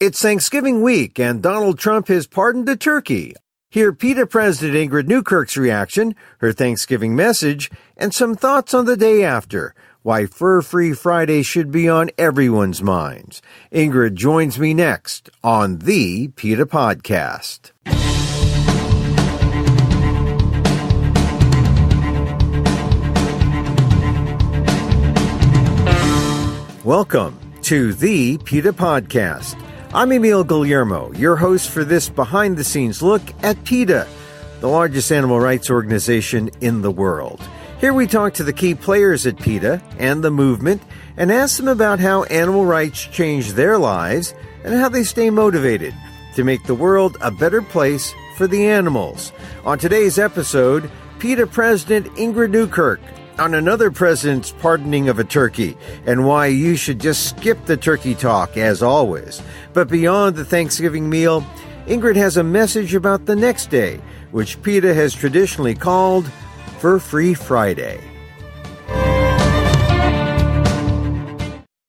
It's Thanksgiving week, and Donald Trump has pardoned a turkey. Hear PETA President Ingrid Newkirk's reaction, her Thanksgiving message, and some thoughts on the day after, why Fur-Free Friday should be on everyone's minds. Ingrid joins me next on the PETA Podcast. Welcome to the PETA Podcast. I'm Emil Guillermo, your host for this behind-the-scenes look at PETA, the largest animal rights organization in the world. Here we talk to the key players at PETA and the movement and ask them about how animal rights change their lives and how they stay motivated to make the world a better place for the animals. On today's episode, PETA President Ingrid Newkirk on another president's pardoning of a turkey and why you should just skip the turkey talk as always. But beyond the Thanksgiving meal, Ingrid has a message about the next day, which PETA has traditionally called Fur-Free Friday.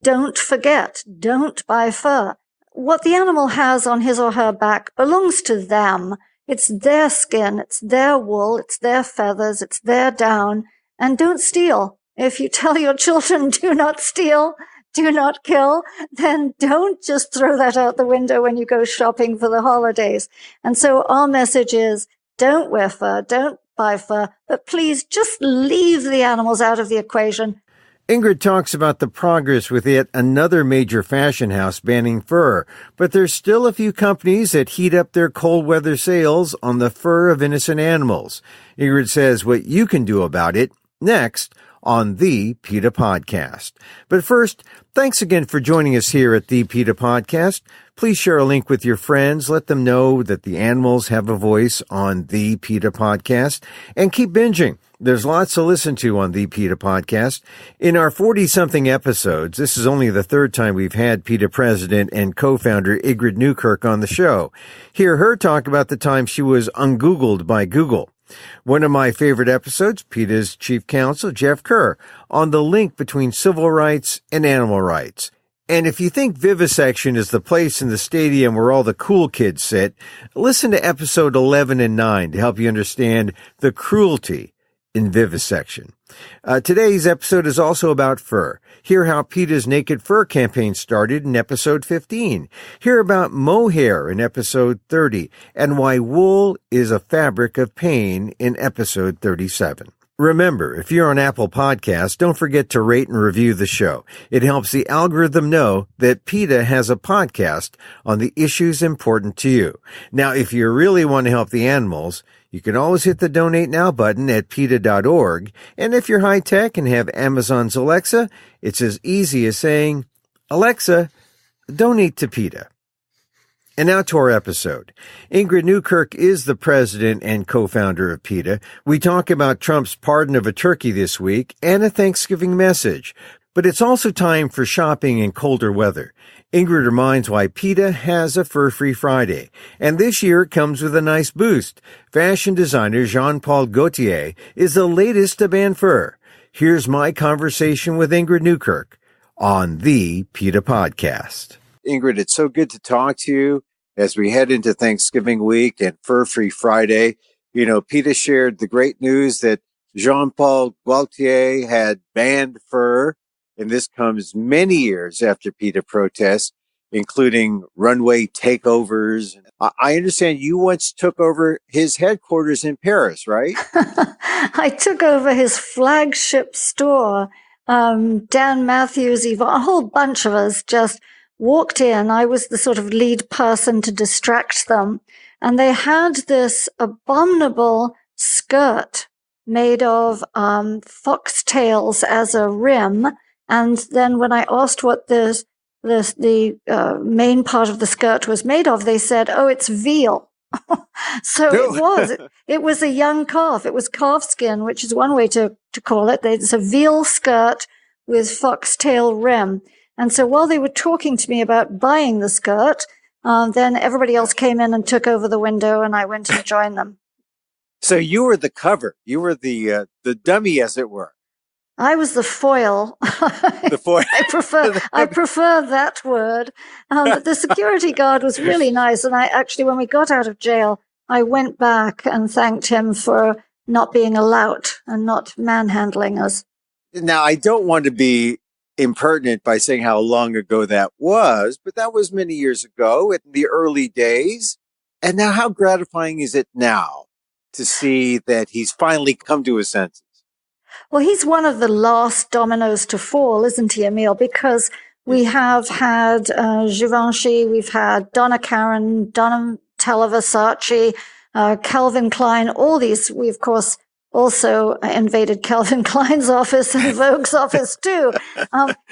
Don't forget, don't buy fur. What the animal has on his or her back belongs to them. It's their skin, it's their wool, it's their feathers, it's their down. And don't steal. If you tell your children do not steal, do not kill, then don't just throw that out the window when you go shopping for the holidays. And so our message is, don't wear fur, don't buy fur, but please just leave the animals out of the equation. Ingrid talks about the progress with yet another major fashion house banning fur, but there's still a few companies that heat up their cold weather sales on the fur of innocent animals. Ingrid says what you can do about it next on the PETA Podcast. But first, thanks again for joining us here at the PETA Podcast. Please share a link with your friends. Let them know that the animals have a voice on the PETA Podcast. And keep binging. There's lots to listen to on the PETA Podcast. In our 40-something episodes, this is only the third time we've had PETA President and co-founder Ingrid Newkirk on the show. Hear her talk about the time she was ungoogled by Google. One of my favorite episodes, PETA's Chief Counsel, Jeff Kerr, on the link between civil rights and animal rights. And if you think vivisection is the place in the stadium where all the cool kids sit, listen to episode 11 and 9 to help you understand the cruelty in vivisection. Today's episode is also about fur. Hear how PETA's Naked Fur campaign started in episode 15. Hear about mohair in episode 30 and why wool is a fabric of pain in episode 37. Remember, if you're on Apple Podcasts, don't forget to rate and review the show. It helps the algorithm know that PETA has a podcast on the issues important to you. Now, if you really want to help the animals, you can always hit the Donate Now button at PETA.org. And if you're high-tech and have Amazon's Alexa, it's as easy as saying, Alexa, donate to PETA. And now to our episode. Ingrid Newkirk is the president and co-founder of PETA. We talk about Trump's pardon of a turkey this week and a Thanksgiving message. But it's also time for shopping in colder weather. Ingrid reminds why PETA has a Fur-Free Friday. And this year it comes with a nice boost. Fashion designer Jean Paul Gaultier is the latest to ban fur. Here's my conversation with Ingrid Newkirk on the PETA Podcast. Ingrid, it's so good to talk to you as we head into Thanksgiving week and Fur-Free Friday. You know, PETA shared the great news that Jean Paul Gaultier had banned fur, and this comes many years after PETA protests, including runway takeovers. I understand you once took over his headquarters in Paris, right? I took over his flagship store. Dan Matthews, a whole bunch of us just walked in. I was the sort of lead person to distract them. And they had this abominable skirt made of foxtails as a rim. And then when I asked what the main part of the skirt was made of, they said, oh, it's veal. So it was a young calf. It was calf skin, which is one way to call it. It's a veal skirt with foxtail rim. And so while they were talking to me about buying the skirt, then everybody else came in and took over the window, and I went and joined them. So you were the cover. You were the dummy, as it were. I was the foil. The foil. I prefer that word. But the security guard was really nice. And when we got out of jail, I went back and thanked him for not being a lout and not manhandling us. Now, I don't want to be impertinent by saying how long ago that was, but that was many years ago in the early days. And now how gratifying is it now to see that he's finally come to his senses? Well, he's one of the last dominoes to fall, isn't he, Emil? Because we have had Givenchy, we've had Donna Karan, Donatella Versace, Calvin Klein, all these. We, of course, also invaded Calvin Klein's office and Vogue's office, too.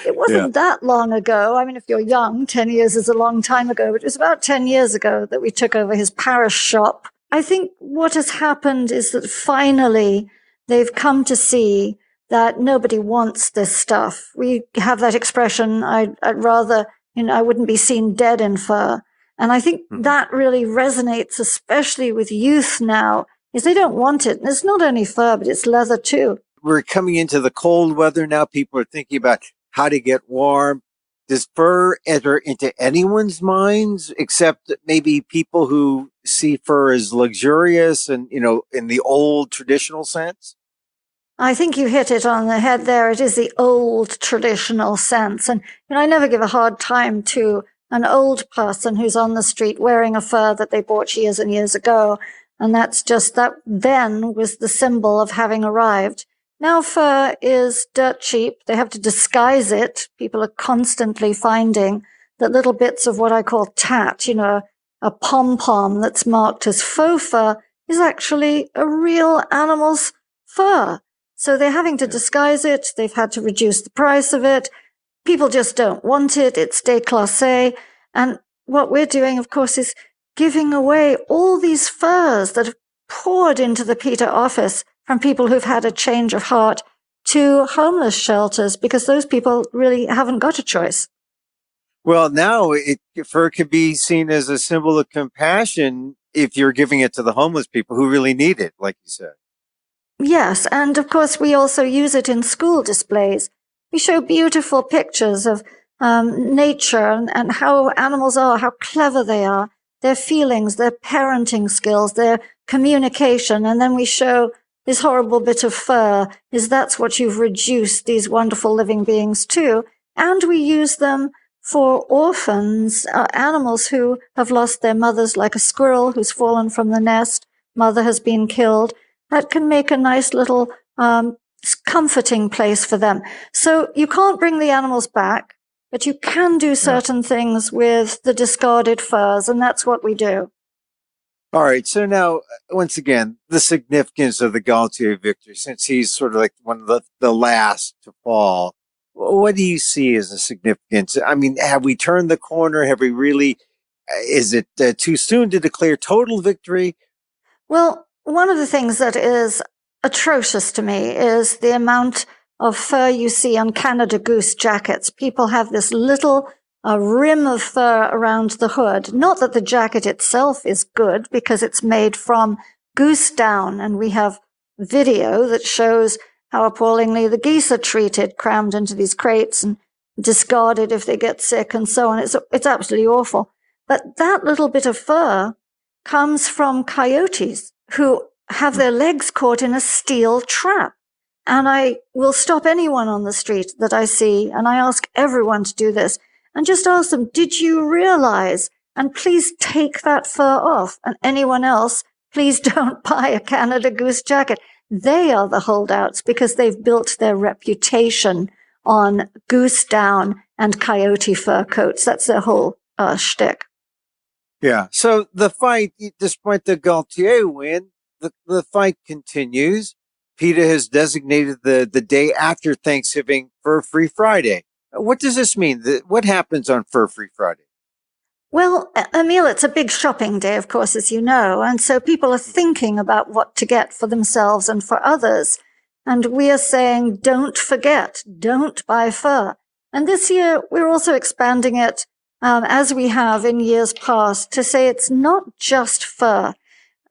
It wasn't that long ago. I mean, if you're young, 10 years is a long time ago, but it was about 10 years ago that we took over his Paris shop. I think what has happened is that finally they've come to see that nobody wants this stuff. We have that expression, I'd rather, I wouldn't be seen dead in fur. And I think that really resonates, especially with youth now, is they don't want it. And it's not only fur, but it's leather too. We're coming into the cold weather now. People are thinking about how to get warm. Does fur enter into anyone's minds except maybe people who see fur as luxurious and, in the old traditional sense? I think you hit it on the head there. It is the old traditional sense. And I never give a hard time to an old person who's on the street wearing a fur that they bought years and years ago. And that's just that then was the symbol of having arrived. Now fur is dirt cheap. They have to disguise it. People are constantly finding that little bits of what I call tat, a pom-pom that's marked as faux fur is actually a real animal's fur. So they're having to disguise it. They've had to reduce the price of it. People just don't want it. It's déclassé. And what we're doing, of course, is giving away all these furs that have poured into the PETA office from people who've had a change of heart to homeless shelters because those people really haven't got a choice. Well, now fur could be seen as a symbol of compassion if you're giving it to the homeless people who really need it, like you said. Yes, and of course we also use it in school displays. We show beautiful pictures of nature and how animals are, how clever they are, their feelings, their parenting skills, their communication, and then we show this horrible bit of fur, that's what you've reduced these wonderful living beings to, and we use them for orphans, animals who have lost their mothers, like a squirrel who's fallen from the nest, mother has been killed. That can make a nice little comforting place for them. So you can't bring the animals back, but you can do certain things with the discarded furs, and that's what we do. All right. So now, once again, the significance of the Gaultier victory, since he's sort of like one of the last to fall, what do you see as the significance? I mean, have we turned the corner? Have we really, is it too soon to declare total victory? Well, one of the things that is atrocious to me is the amount of fur you see on Canada Goose jackets. People have this little rim of fur around the hood. Not that the jacket itself is good because it's made from goose down, and we have video that shows how appallingly the geese are treated, crammed into these crates and discarded if they get sick and so on. It's absolutely awful. But that little bit of fur comes from coyotes who have their legs caught in a steel trap. And I will stop anyone on the street that I see, and I ask everyone to do this, and just ask them, did you realize, and please take that fur off, and anyone else, please don't buy a Canada Goose jacket. They are the holdouts because they've built their reputation on goose down and coyote fur coats. That's their whole shtick. Yeah. So the fight, despite the Gaultier win, the fight continues. PETA has designated the day after Thanksgiving Fur-Free Friday. What does this mean? What happens on Fur-Free Friday? Well, Emil, it's a big shopping day, of course, as you know, and so people are thinking about what to get for themselves and for others. And we are saying, don't forget, don't buy fur. And this year, we're also expanding it, as we have in years past, to say it's not just fur.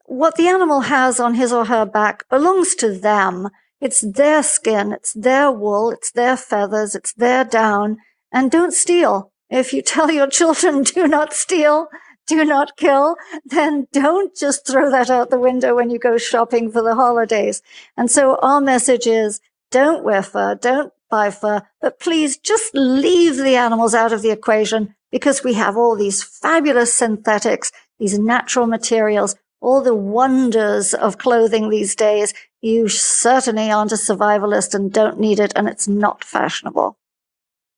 What the animal has on his or her back belongs to them. It's their skin, it's their wool, it's their feathers, it's their down. And don't steal. If you tell your children, do not steal, do not kill, then don't just throw that out the window when you go shopping for the holidays. And so our message is, don't wear fur, don't buy fur, but please just leave the animals out of the equation, because we have all these fabulous synthetics, these natural materials, all the wonders of clothing these days. You certainly aren't a survivalist and don't need it, and it's not fashionable.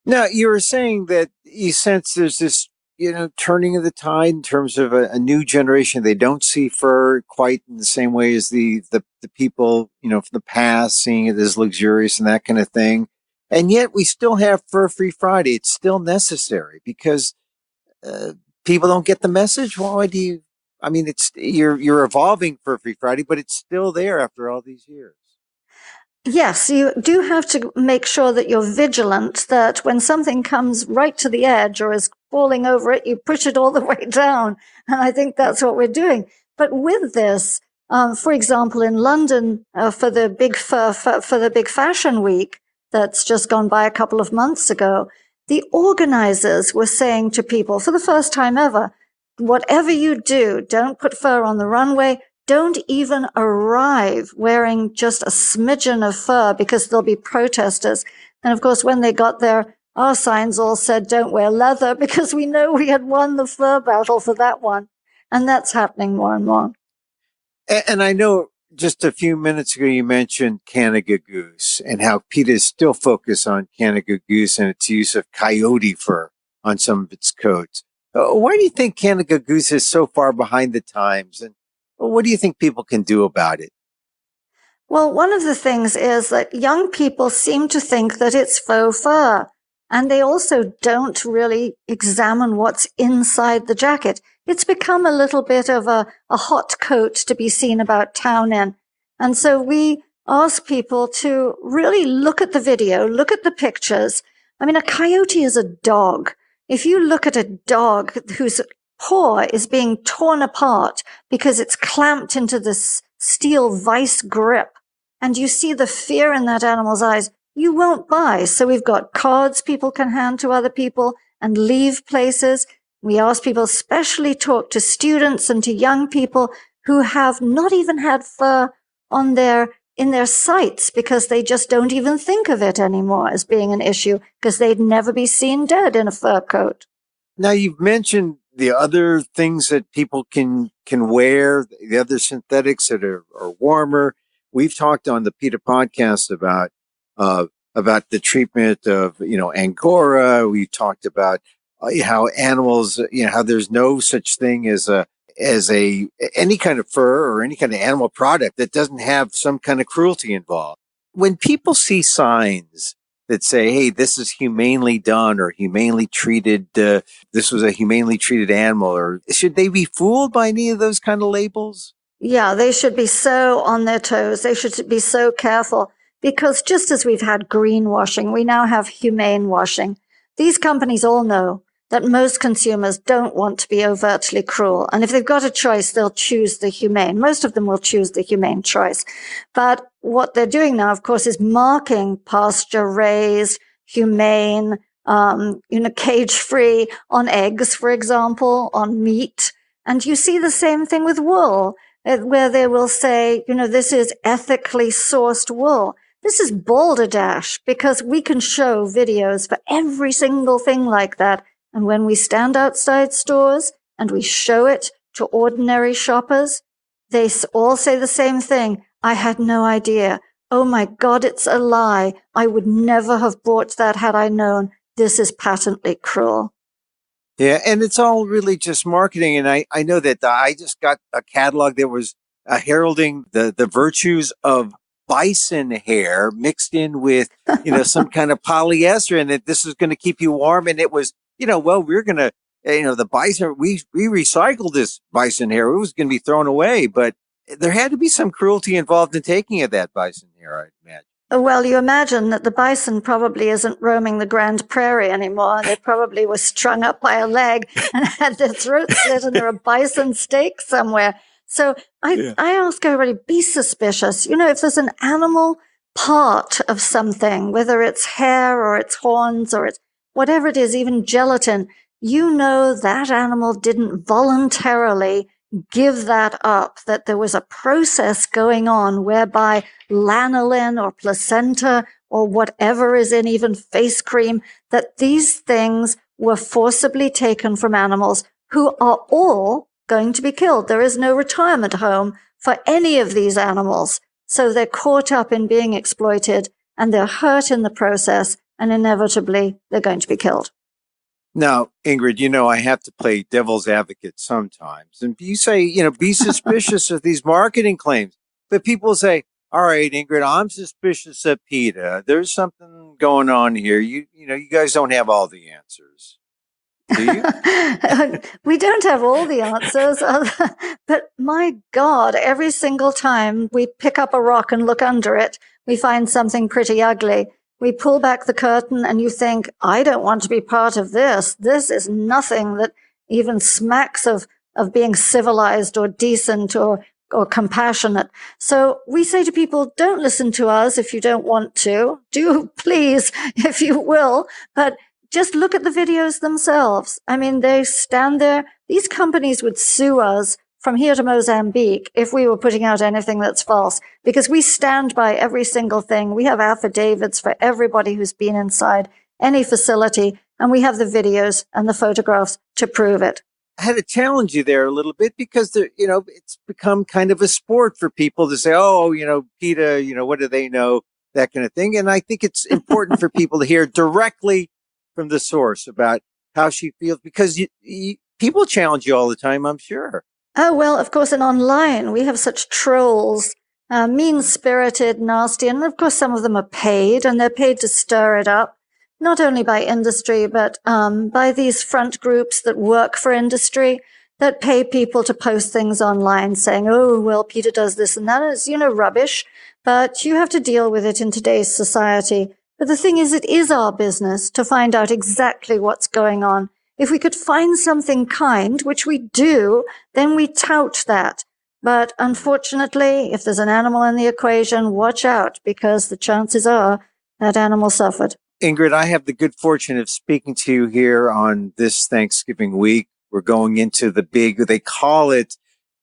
Now, you were saying that you sense there's this, turning of the tide in terms of a new generation. They don't see fur quite in the same way as the people, from the past, seeing it as luxurious and that kind of thing. And yet we still have Fur-Free Friday. It's still necessary because people don't get the message. Why do you? I mean, you're evolving Fur-Free Friday, but it's still there after all these years. Yes, you do have to make sure that you're vigilant, that when something comes right to the edge or is falling over it, you push it all the way down. And I think that's what we're doing. But with this, for example, in London, for the big fashion week that's just gone by a couple of months ago, the organizers were saying to people for the first time ever, whatever you do, don't put fur on the runway. Don't even arrive wearing just a smidgen of fur, because there'll be protesters. And of course, when they got there, our signs all said, don't wear leather, because we know we had won the fur battle for that one. And that's happening more and more. And I know just a few minutes ago, you mentioned Canada goose and how PETA is still focused on Canada goose and its use of coyote fur on some of its coats. Why do you think Canada goose is so far behind the times? And what do you think people can do about it? Well, one of the things is that young people seem to think that it's faux fur, and they also don't really examine what's inside the jacket. It's become a little bit of a hot coat to be seen about town in. And so we ask people to really look at the video, look at the pictures. I mean, a coyote is a dog. If you look at a dog whose paw is being torn apart because it's clamped into this steel vice grip, and you see the fear in that animal's eyes, you won't buy. So we've got cards people can hand to other people and leave places. We ask people, especially talk to students and to young people who have not even had fur in their sights, because they just don't even think of it anymore as being an issue, because they'd never be seen dead in a fur coat. Now, you've mentioned the other things that people can wear, the other synthetics that are warmer. We've talked on the PETA podcast about the treatment of, Angora. We talked about how animals, how there's no such thing as any kind of fur or any kind of animal product that doesn't have some kind of cruelty involved. When people see signs that say, hey, this is humanely done or humanely treated, this was a humanely treated animal, or should they be fooled by any of those kind of labels? Yeah, they should be so on their toes. They should be so careful, because just as we've had greenwashing, we now have humane washing. These companies all know that most consumers don't want to be overtly cruel. And if they've got a choice, they'll choose the humane. Most of them will choose the humane choice. But what they're doing now, of course, is marking pasture-raised, humane, cage-free on eggs, for example, on meat. And you see the same thing with wool, where they will say, this is ethically sourced wool. This is balderdash, because we can show videos for every single thing like that. And when we stand outside stores and we show it to ordinary shoppers, they all say the same thing. I had no idea. Oh my God, it's a lie. I would never have bought that had I known. This is patently cruel. Yeah, and it's all really just marketing. And I know that I just got a catalog that was heralding the virtues of bison hair mixed in with, some kind of polyester, and that this is going to keep you warm. And it was, we're going to, the bison, we recycled this bison hair. It was going to be thrown away, but there had to be some cruelty involved in taking of that bison hair, I imagine. Well, you imagine that the bison probably isn't roaming the Grand Prairie anymore. They probably were strung up by a leg and had their throats slit, and there are bison steaks somewhere. So I ask everybody, be suspicious. If there's an animal part of something, whether it's hair or it's horns or it's whatever it is, even gelatin, you know that animal didn't voluntarily give that up, that there was a process going on whereby lanolin or placenta or whatever is in even face cream, that these things were forcibly taken from animals who are all going to be killed. There is no retirement home for any of these animals. So they're caught up in being exploited and they're hurt in the process, and inevitably they're going to be killed. Now, Ingrid, I have to play devil's advocate sometimes. And you say, be suspicious of these marketing claims. But people say, all right, Ingrid, I'm suspicious of PETA. There's something going on here. You guys don't have all the answers. Do you? We don't have all the answers, but my God, every single time we pick up a rock and look under it, we find something pretty ugly. We pull back the curtain and you think, I don't want to be part of this. This is nothing that even smacks of being civilized or decent or compassionate. So we say to people, don't listen to us if you don't want to. Do, please, if you will. But just look at the videos themselves. I mean, they stand there. These companies would sue us from here to Mozambique if we were putting out anything that's false, because we stand by every single thing. We have affidavits for everybody who's been inside any facility, and we have the videos and the photographs to prove it. I had to challenge you there a little bit because it's become kind of a sport for people to say, PETA, what do they know? That kind of thing. And I think it's important for people to hear directly from the source about how she feels, because people challenge you all the time, I'm sure. Oh, well, of course, and online we have such trolls, mean-spirited, nasty, and of course some of them are paid, and they're paid to stir it up, not only by industry, but by these front groups that work for industry, that pay people to post things online saying, oh, well, PETA does this and that. Is, rubbish, but you have to deal with it in today's society. But the thing is, it is our business to find out exactly what's going on. If we could find something kind, which we do, then we tout that. But unfortunately, if there's an animal in the equation, watch out, because the chances are that animal suffered. Ingrid, I have the good fortune of speaking to you here on this Thanksgiving week. We're going into the they call it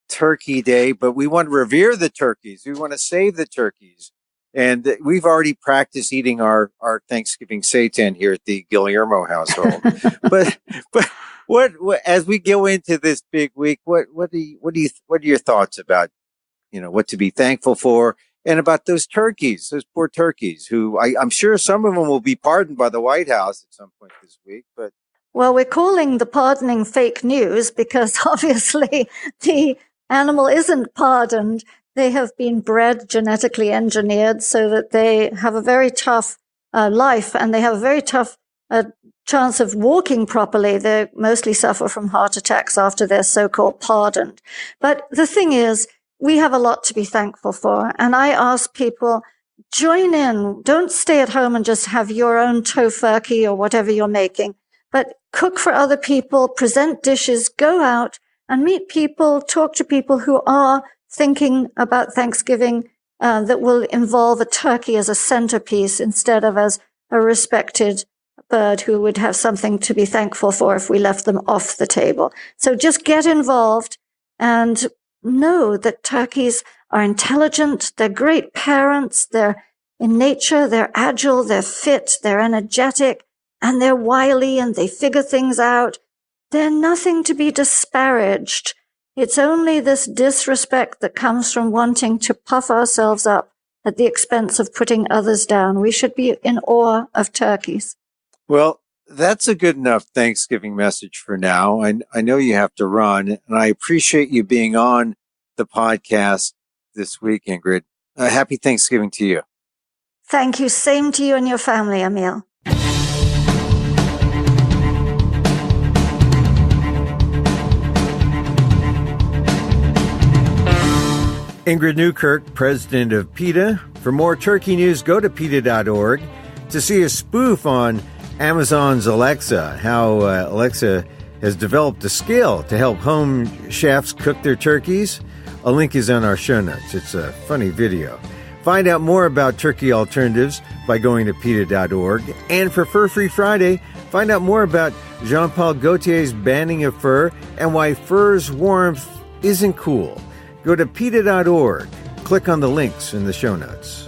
Turkey Day, but we want to revere the turkeys. We want to save the turkeys. And we've already practiced eating our Thanksgiving seitan here at the Guillermo household. but what as we go into this big week, what are your thoughts about, what to be thankful for, and about those turkeys, those poor turkeys who I'm sure some of them will be pardoned by the White House at some point this week, but. Well, we're calling the pardoning fake news because obviously the animal isn't pardoned. They have been bred genetically engineered so that they have a very tough life, and they have a very tough chance of walking properly. They mostly suffer from heart attacks after they're so-called pardoned. But the thing is, we have a lot to be thankful for. And I ask people, join in. Don't stay at home and just have your own tofurkey or whatever you're making, but cook for other people, present dishes, go out and meet people, talk to people who are thinking about Thanksgiving that will involve a turkey as a centerpiece instead of as a respected bird who would have something to be thankful for if we left them off the table. So just get involved and know that turkeys are intelligent, they're great parents, they're in nature, they're agile, they're fit, they're energetic, and they're wily, and they figure things out. They're nothing to be disparaged. It's only this disrespect that comes from wanting to puff ourselves up at the expense of putting others down. We should be in awe of turkeys. Well, that's a good enough Thanksgiving message for now. I know you have to run, and I appreciate you being on the podcast this week, Ingrid. Happy Thanksgiving to you. Thank you. Same to you and your family, Emil. Ingrid Newkirk, president of PETA. For more turkey news, go to PETA.org. To see a spoof on Amazon's Alexa, how Alexa has developed a skill to help home chefs cook their turkeys, a link is on our show notes. It's a funny video. Find out more about turkey alternatives by going to PETA.org. And for Fur Free Friday, find out more about Jean Paul Gaultier's banning of fur and why fur's warmth isn't cool. Go to PETA.org. Click on the links in the show notes.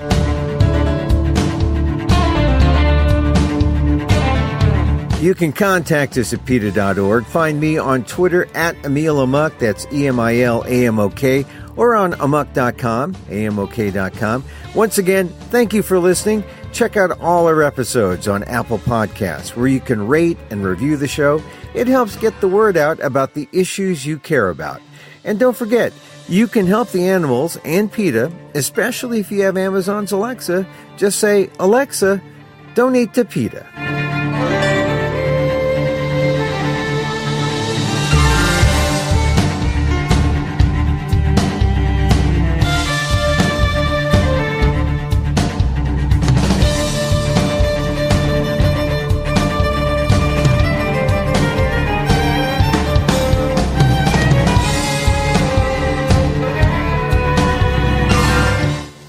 You can contact us at PETA.org. Find me on Twitter at Emil Amok, that's EMILAMOK, or on amok.com, AMOK.com. Once again, thank you for listening. Check out all our episodes on Apple Podcasts, where you can rate and review the show. It helps get the word out about the issues you care about. And don't forget, you can help the animals and PETA, especially if you have Amazon's Alexa. Just say, Alexa, donate to PETA.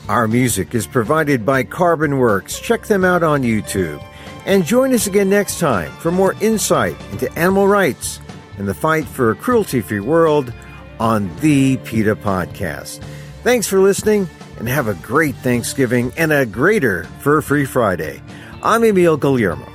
Our music is provided by Carbon Works. Check them out on YouTube. And join us again next time for more insight into animal rights and the fight for a cruelty-free world on the PETA Podcast. Thanks for listening, and have a great Thanksgiving and a greater Fur-Free Friday. I'm Emil Guillermo.